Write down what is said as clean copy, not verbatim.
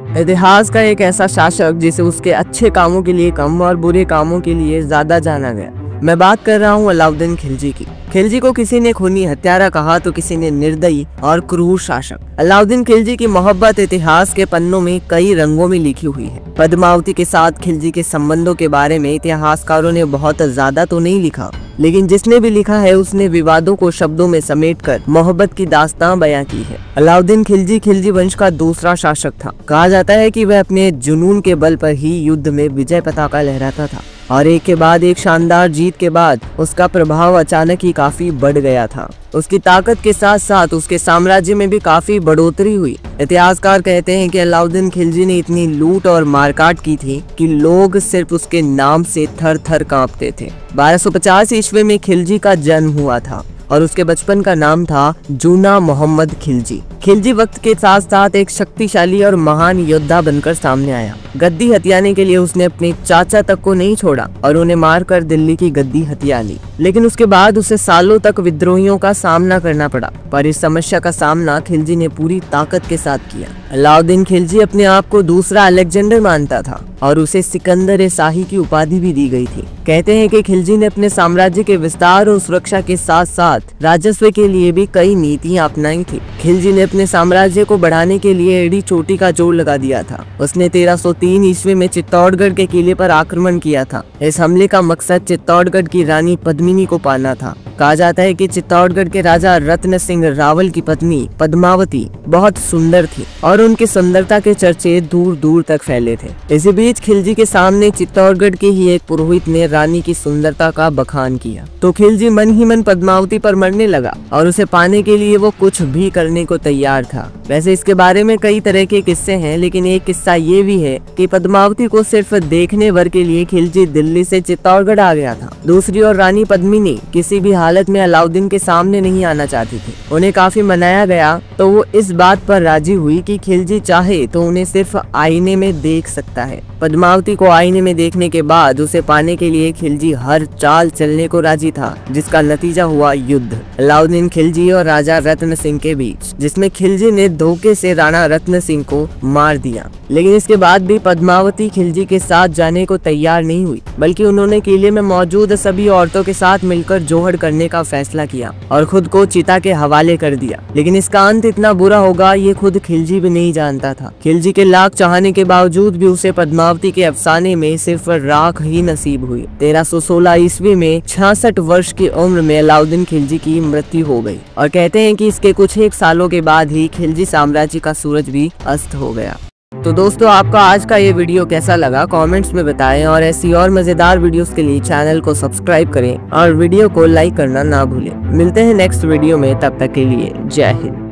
इतिहास का एक ऐसा शासक जिसे उसके अच्छे कामों के लिए कम और बुरे कामों के लिए ज्यादा जाना गया। मैं बात कर रहा हूँ अलाउद्दीन खिलजी की। खिलजी को किसी ने खूनी हत्यारा कहा तो किसी ने निर्दयी और क्रूर शासक। अलाउद्दीन खिलजी की मोहब्बत इतिहास के पन्नों में कई रंगों में लिखी हुई है। पद्मावती के साथ खिलजी के संबंधों के बारे में इतिहासकारों ने बहुत ज्यादा तो नहीं लिखा, लेकिन जिसने भी लिखा है उसने विवादों को शब्दों में समेटकर मोहब्बत की दास्तां बयां की है। अलाउद्दीन खिलजी खिलजी वंश का दूसरा शासक था। कहा जाता है कि वह अपने जुनून के बल पर ही युद्ध में विजय पताका लहराता था और एक के बाद एक शानदार जीत के बाद उसका प्रभाव अचानक ही काफी बढ़ गया था। उसकी ताकत के साथ साथ उसके साम्राज्य में भी काफी बढ़ोतरी हुई। इतिहासकार कहते हैं कि अलाउद्दीन खिलजी ने इतनी लूट और मारकाट की थी कि लोग सिर्फ उसके नाम से थर थर कांपते थे। 1250 ईस्वी में खिलजी का जन्म हुआ था और उसके बचपन का नाम था जूना मोहम्मद खिलजी। खिलजी वक्त के साथ साथ एक शक्तिशाली और महान योद्धा बनकर सामने आया। गद्दी हथियाने के लिए उसने अपने चाचा तक को नहीं छोड़ा और उन्हें मारकर दिल्ली की गद्दी हथिया ली। लेकिन उसके बाद उसे सालों तक विद्रोहियों का सामना करना पड़ा, पर इस समस्या का सामना खिलजी ने पूरी ताकत के साथ किया। अलाउद्दीन खिलजी अपने आप को दूसरा अलेक्जेंडर मानता था और उसे सिकंदर ए शाही की उपाधि भी दी गई थी। कहते हैं कि खिलजी ने अपने साम्राज्य के विस्तार और सुरक्षा के साथ साथ राजस्व के लिए भी कई नीतियां अपनाई थी। खिलजी ने अपने साम्राज्य को बढ़ाने के लिए एड़ी चोटी का जोड़ लगा दिया था। उसने 1303 ईस्वी में चित्तौड़गढ़ के किले पर आक्रमण किया था। इस हमले का मकसद चित्तौड़गढ़ की रानी पद्मिनी को पाना था। कहा जाता है कि चित्तौड़गढ़ के राजा रत्न सिंह रावल की पत्नी पद्मावती बहुत सुंदर थी और उनकी सुंदरता के चर्चे दूर दूर तक फैले थे। इसी बीच खिलजी के सामने चित्तौड़गढ़ के ही एक पुरोहित ने रानी की सुंदरता का बखान किया तो खिलजी मन ही मन पद्मावती पर मरने लगा और उसे पाने के लिए वो कुछ भी करने को तैयार था। वैसे इसके बारे में कई तरह के किस्से हैं, लेकिन एक किस्सा ये भी है कि पद्मावती को सिर्फ देखने भर के लिए खिलजी दिल्ली से चित्तौड़गढ़ आ गया था। दूसरी ओर रानी पद्मिनी किसी भी हालत में अलाउद्दीन के सामने नहीं आना चाहती थी। उन्हें काफी मनाया गया तो वो इस बात पर राजी हुई कि खिलजी चाहे तो उन्हें सिर्फ आईने में देख सकता है। पद्मावती को आईने में देखने के बाद उसे पाने के लिए खिलजी हर चाल चलने को राजी था, जिसका नतीजा हुआ युद्ध अलाउद्दीन खिलजी और राजा रत्न सिंह के बीच, जिसमें खिलजी ने धोखे से राणा रत्न सिंह को मार दिया। लेकिन इसके बाद भी पद्मावती खिलजी के साथ जाने को तैयार नहीं हुई, बल्कि उन्होंने किले में मौजूद सभी औरतों के साथ मिलकर जोहड़ करने का फैसला किया और खुद को चिता के हवाले कर दिया। लेकिन इसका अंत इतना बुरा होगा ये खुद खिलजी भी नहीं जानता था। खिलजी के लाख चाहने के बावजूद भी उसे पद्मावती के अफसाने में सिर्फ राख ही नसीब हुई। 1316 ईस्वी में 66 वर्ष की उम्र में अलाउद्दीन खिलजी की मृत्यु हो गई और कहते हैं कि इसके कुछ एक सालों के बाद ही खिलजी साम्राज्य का सूरज भी अस्त हो गया। तो दोस्तों, आपका आज का ये वीडियो कैसा लगा कमेंट्स में बताएं और ऐसी और मजेदार वीडियोस के लिए चैनल को सब्सक्राइब करें और वीडियो को लाइक करना ना भूलें। मिलते हैं नेक्स्ट वीडियो में, तब तक के लिए जय हिंद।